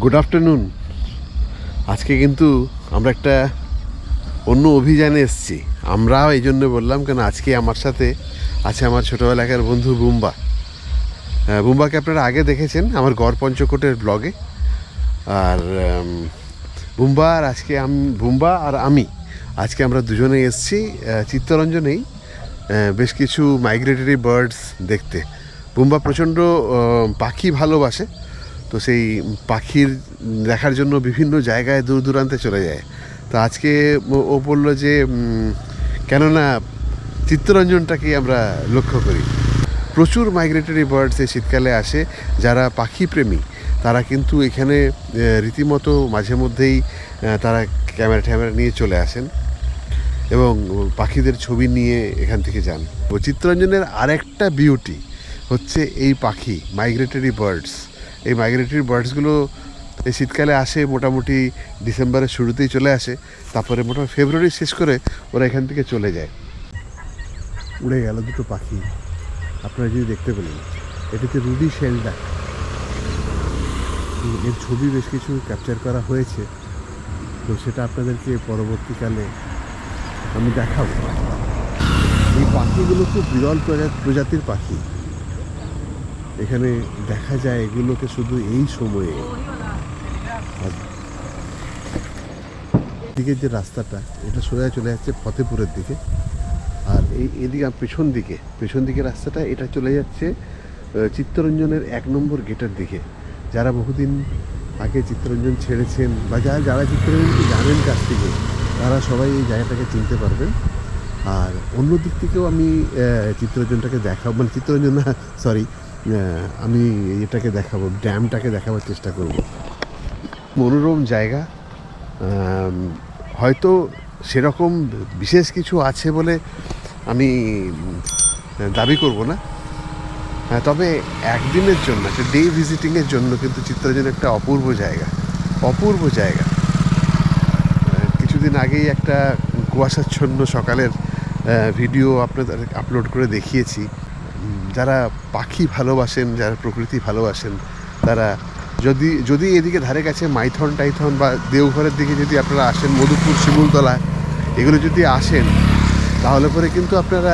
Good afternoon. আজকে কিন্তু আমরা একটা অন্য অভিযানে এসেছি। আমরাও এই জন্য বললাম কেন আজকে আমার সাথে আছে আমার ছোটোবেলাকার বন্ধু বুম্বা। বুম্বাকে আপনারা আগে দেখেছেন আমার গড় পঞ্চকোটের ব্লগে। আর বুম্বা আর আমি আজকে আমরা দুজনেই এসেছি চিত্তরঞ্জনেই বেশ কিছু মাইগ্রেটরি বার্ডস দেখতে। বুম্বা প্রচণ্ড পাখি ভালোবাসে, তো সেই পাখির দেখার জন্য বিভিন্ন জায়গায় দূর দূরান্তে চলে যায়। তো আজকে ও বললো যে কেননা চিত্তরঞ্জনটাকেই আমরা লক্ষ্য করি। প্রচুর মাইগ্রেটরি বার্ডস এই শীতকালে আসে। যারা পাখি প্রেমী তারা কিন্তু এখানে রীতিমতো মাঝে মধ্যেই তারা ক্যামেরা নিয়ে চলে আসেন এবং পাখিদের ছবি নিয়ে এখান থেকে যান। চিত্তরঞ্জনের আরেকটা বিউটি হচ্ছে এই পাখি মাইগ্রেটরি বার্ডস। এই মাইগ্রেটরি বার্ডসগুলো এই শীতকালে আসে, মোটামুটি ডিসেম্বরের শুরুতেই চলে আসে, তারপরে মোটামুটি ফেব্রুয়ারি শেষ করে ওরা এখান থেকে চলে যায়। উড়ে গেল দুটো পাখি, আপনারা যদি দেখতে পেলেন। এটা হচ্ছে রুডি শেলডাক। এর ছবি বেশ কিছু ক্যাপচার করা হয়েছে, তো সেটা আপনাদেরকে পরবর্তীকালে আমি দেখাবো। এই পাখিগুলো খুব বিরল প্রজাতির পাখি। এখানে দেখা যায় এগুলোকে শুধু এই সময়ে। দিকের যে রাস্তাটা এটা সোজা চলে যাচ্ছে ফতেপুরের দিকে, আর এদিকে পেছন দিকে রাস্তাটা এটা চলে যাচ্ছে চিত্তরঞ্জনের 1 নম্বর গেটের দিকে। যারা বহুদিন আগে চিত্তরঞ্জন ছেড়েছেন বা যারা চিত্তরঞ্জনকে জানেন কাছ থেকে, তারা সবাই এই জায়গাটাকে চিনতে পারবেন। আর অন্য দিক থেকেও আমি চিত্তরঞ্জনটাকে দেখাবো, মানে চিত্তরঞ্জন না, সরি, আমি এটাকে দেখাবো, ড্যামটাকে দেখাবার চেষ্টা করব। মনোরম জায়গা, হয়তো সেরকম বিশেষ কিছু আছে বলে আমি দাবি করব না, তবে একদিনের জন্য একটা ডে ভিজিটিংয়ের জন্য কিন্তু চিত্তরঞ্জন একটা অপূর্ব জায়গা। কিছুদিন আগেই একটা কুয়াশাচ্ছন্ন সকালের ভিডিও আপনাদের আপলোড করে দেখিয়েছি। যারা পাখি ভালোবাসেন, যারা প্রকৃতি ভালোবাসেন, তারা যদি এদিকে ধারে কাছে মাইথন টাইথন বা দেওঘরের দিকে যদি আপনারা আসেন, মধুপুর, শিমুলতলা, এগুলো যদি আসেন, তাহলে পরে কিন্তু আপনারা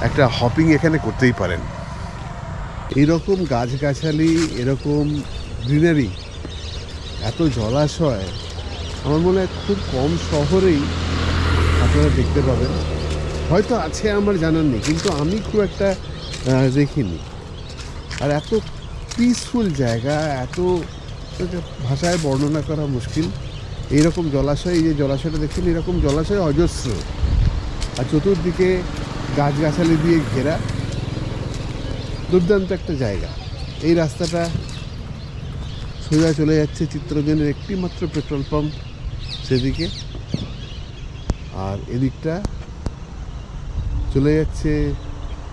একটা হপিং এখানে করতেই পারেন। এইরকম গাছগাছালি, এরকম গ্রিনারি, এত জলাশয় আমার মনে হয় খুব কম শহরেই আপনারা দেখতে পাবেন। হয়তো আছে, আমার জানার নেই, কিন্তু আমি খুব একটা দেখিনি। আর এত পিসফুল জায়গা, এত ভাষায় বর্ণনা করা মুশকিল। এইরকম জলাশয়, এই যে জলাশয়টা দেখছেন, এরকম জলাশয় অজস্র, আর চতুর্দিকে গাছগাছালি দিয়ে ঘেরা, দুর্দান্ত একটা জায়গা। এই রাস্তাটা সোজা চলে যাচ্ছে চিত্তরঞ্জনের একটি মাত্র পেট্রোল পাম্প সেদিকে, আর এদিকটা চলে যাচ্ছে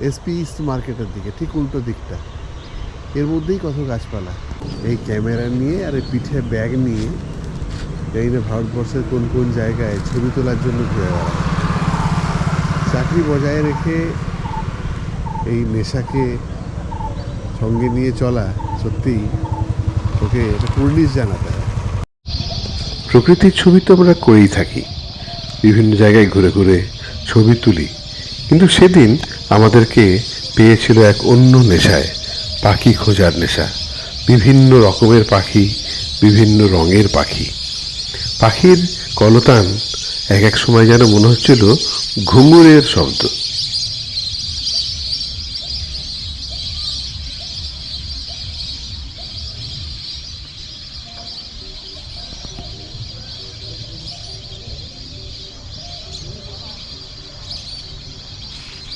এসপি ইস্ট মার্কেটের দিকে, ঠিক উল্টো দিকটা। এর মধ্যেই কত গাছপালা। এই ক্যামেরা নিয়ে আর এই পিঠে ব্যাগ নিয়ে এই না ভারতবর্ষের কোন কোন জায়গায় ছবি তোলার জন্য ঘুরে বেড়ায়। চাকরি বজায় রেখে এই নেশাকে সঙ্গে নিয়ে চলা সত্যিই ওকে এটা কুর্নিশ জানাতে হয়। প্রকৃতির ছবি তো আমরা করেই থাকি, বিভিন্ন জায়গায় ঘুরে ঘুরে ছবি তুলি, কিন্তু সেদিন আমাদেরকে পেয়েছিল এক অন্য নেশায়, পাখি খোঁজার নেশা। বিভিন্ন রকমের পাখি, বিভিন্ন রঙের পাখি। পাখির কলতান এক সময় যেন মনে হচ্ছিল ঘুঙুরের শব্দ।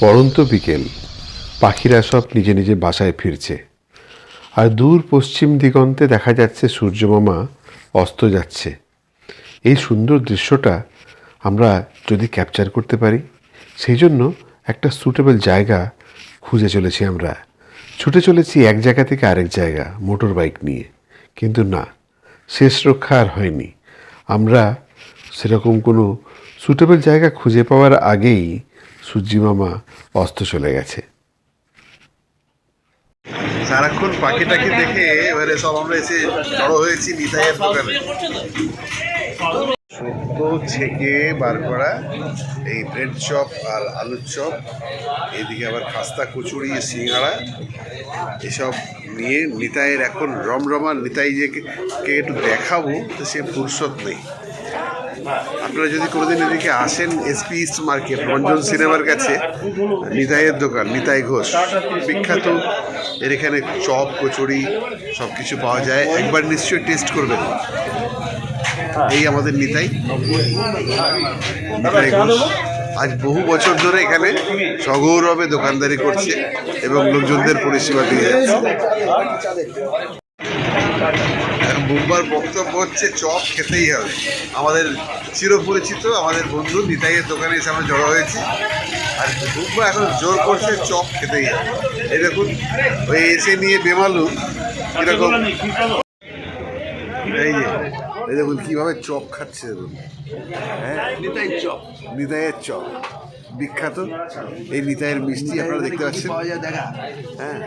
পড়ন্ত বিকেল, পাখিরা সব নিজে নিজে বাসায় ফিরছে, আর দূর পশ্চিম দিগন্তে দেখা যাচ্ছে সূর্যমামা অস্ত যাচ্ছে। এই সুন্দর দৃশ্যটা আমরা যদি ক্যাপচার করতে পারি, সেই জন্য একটা সুটেবল জায়গা খুঁজে চলেছি। আমরা ছুটে চলেছি এক জায়গা থেকে আরেক জায়গা মোটর বাইক নিয়ে, কিন্তু না, শেষ রক্ষা আর হয়নি। আমরা সেরকম কোনো সুটেবল জায়গা খুঁজে পাওয়ার আগেই সূর্যি মামা অস্ত চলে গেছে। সারাক্ষণ পাখি টাকি দেখে এবারে সব আমরা এসে জড়ো হয়েছি নিতাইয়ের দোকানে। সদ্য ছেঁকে বার করা এই ব্রেড চপ আর আলুর চপ, এইদিকে আবার খাস্তা কচুরি সিঙ্গাড়া এসব নিয়ে নিতাইয়ের এখন রমরমা। নিতাই যে কে একটু দেখাবো তো সে ফুরসত নেই। আপনারা যদি কোনোদিন এদিকে আসেন এসপি ইস্ট মার্কেট রঞ্জন সিনেমার কাছে নিতাইয়ের দোকান, নিতাই ঘোষ বিখ্যাত, এর এখানে চপ কচুরি সব কিছু পাওয়া যায়, একবার নিশ্চয়ই টেস্ট করবেন। এই আমাদের নিতাই ঘোষ আজ বহু বছর ধরে এখানে সগৌরবে দোকানদারি করছে এবং লোকজনদের পরিষেবা দিয়ে যাচ্ছে। বুম্বার বক্তব্য হচ্ছে চপ খেতেই হবে। আমাদের চিরপরিচিত আমাদের বন্ধু নিতাইয়ের দোকানে এসে আমরা জড়ো হয়েছি, আর বুম্বা এখন জোর করছে চপ খেতেই হবে। এই দেখুন ওই এসে নিয়ে বেমালুম কিরকম, এই দেখুন কীভাবে চপ খাচ্ছে দেখুন। হ্যাঁ, নিতাইয়ের চপ বিখ্যাত। এই নিতাইয়ের মিষ্টি আপনারা দেখতে পাচ্ছেন। হ্যাঁ,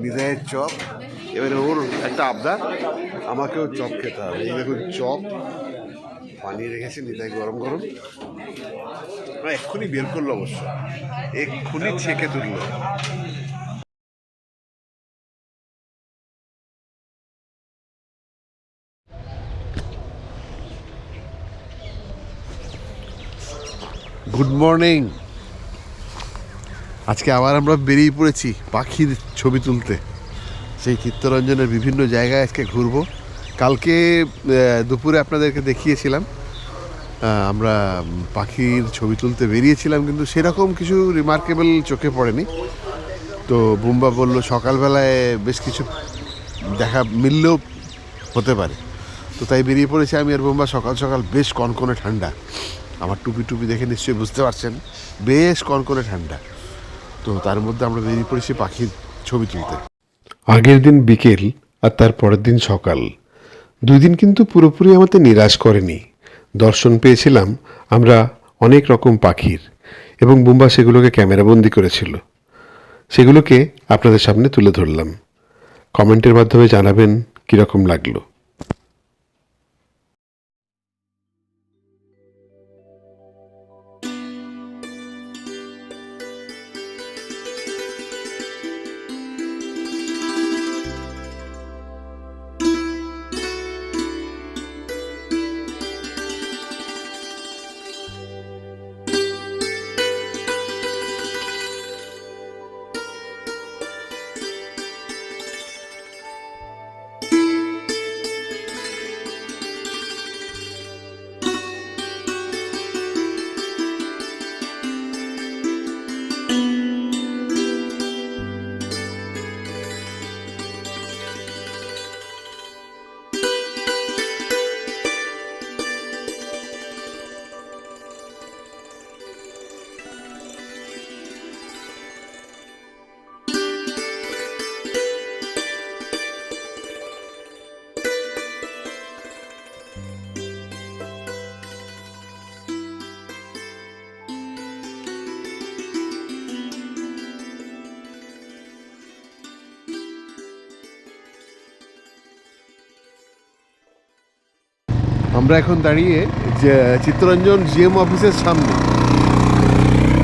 নিতাইয়ের চপ। এবারে ওর একটা আবদার, আমাকেও চপ খেতে হবে। এই দেখুন চপ বানিয়ে রেখেছে নিতাই গরম গরম, এক্ষুনি বের করলো, অবশ্য এক্ষুনি ছেঁকে তুললো। Good morning. আজকে আবার আমরা বেরিয়ে পড়েছি পাখির ছবি তুলতে। সেই চিত্তরঞ্জনের বিভিন্ন জায়গায় আজকে ঘুরবো। কালকে দুপুরে আপনাদেরকে দেখিয়েছিলাম আমরা পাখির ছবি তুলতে বেরিয়েছিলাম, কিন্তু সেরকম কিছু রিমার্কেবল চোখে পড়েনি। তো বুম্বা বলল সকালবেলায় বেশ কিছু দেখা মিললেও হতে পারে, তো তাই বেরিয়ে পড়েছি আমি আর বুম্বা। সকাল সকাল বেশ কনকনে ঠান্ডা, আমার টুপি টুপি দেখে নিশ্চয়ই বুঝতে পারছেন, বেশ কনকনে ঠান্ডা। তো তার মধ্যে আমরা বেরিয়ে পড়েছি পাখির ছবি তুলতে। আগের দিন বিকেল আর তার পরের দিন সকাল, 2 দিন কিন্তু পুরোপুরি আমাদের নিরাশ করেনি। দর্শন পেয়েছিলাম আমরা অনেক রকম পাখির, এবং বুম্বা সেগুলোকে ক্যামেরাবন্দি করেছিল। সেগুলোকে আপনাদের সামনে তুলে ধরলাম। কমেন্টের মাধ্যমে জানাবেন কীরকম লাগলো। আমরা এখন দাঁড়িয়ে যে চিত্তরঞ্জন জিএম অফিসের সামনে,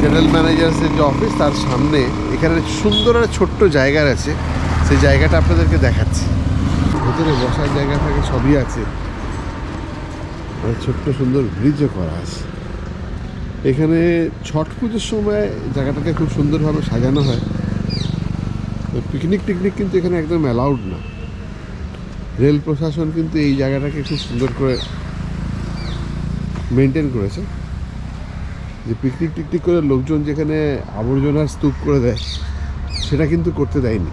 জেনারেল ম্যানেজার্সের যে অফিস তার সামনে। এখানে সুন্দর একটা ছোট্ট জায়গা আছে, সেই জায়গাটা আপনাদেরকে দেখাচ্ছি। ভেতরে বসার জায়গা থাকে, সবই আছে, ছোট্ট সুন্দর ব্রিজও করা আছে। এখানে ছট পুজোর সময় জায়গাটাকে খুব সুন্দরভাবে সাজানো হয়। পিকনিক টিকনিক কিন্তু এখানে একদম অ্যালাউড না। রেল প্রশাসন কিন্তু এই জায়গাটাকে খুব সুন্দর করে মেনটেন করেছে, যে পিকনিক টিকনিক করে লোকজন যেখানে আবর্জনার স্তূপ করে দেয় সেটা কিন্তু করতে দেয়নি।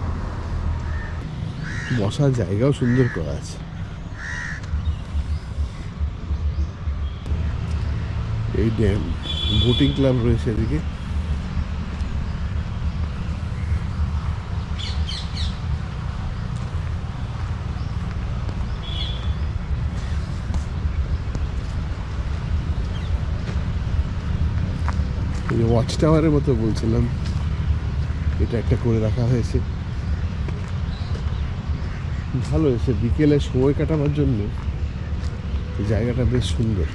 বসার জায়গাও সুন্দর করা আছে। এই ড্যাম, বোটিং ক্লাব রয়েছে এদিকে। ওয়াচ টাওয়ারের মতো বলছিলাম, এটা একটা করে রাখা হয়েছে। ভালো, এসে বিকেলে সময় কাটাবার জন্য জায়গাটা বেশ সুন্দর।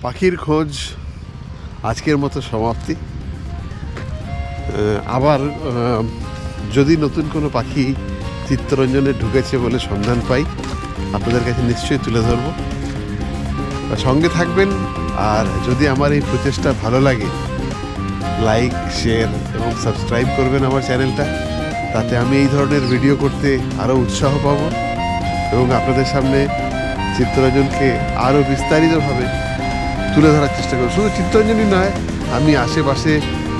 পাখির খোঁজ আজকের মতো সমাপ্তি। আবার যদি নতুন কোনো পাখি চিত্তরঞ্জনে ঢুকেছে বলে সন্ধান পাই, আপনাদের কাছে নিশ্চয়ই তুলে ধরবো। সঙ্গে থাকবেন, আর যদি আমার এই প্রচেষ্টা ভালো লাগে লাইক, শেয়ার এবং সাবস্ক্রাইব করবেন আমার চ্যানেলটা। তাতে আমি এই ধরনের ভিডিও করতে আরও উৎসাহ পাবো এবং আপনাদের সামনে চিত্তরঞ্জনকে আরও বিস্তারিতভাবে তুলে ধরার চেষ্টা করব। শুধু চিত্তরঞ্জনই নয়, আমি আশেপাশে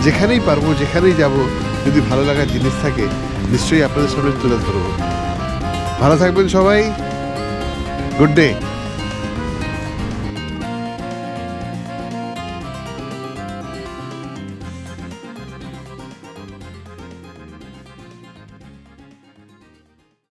যেখানেই পারবো, যেখানেই যাব, যদি ভালো লাগার জিনিস থাকে নিশ্চয়ই আপনাদের সামনে তুলে ধরবো। ভালো থাকবেন সবাই, গুড ডে।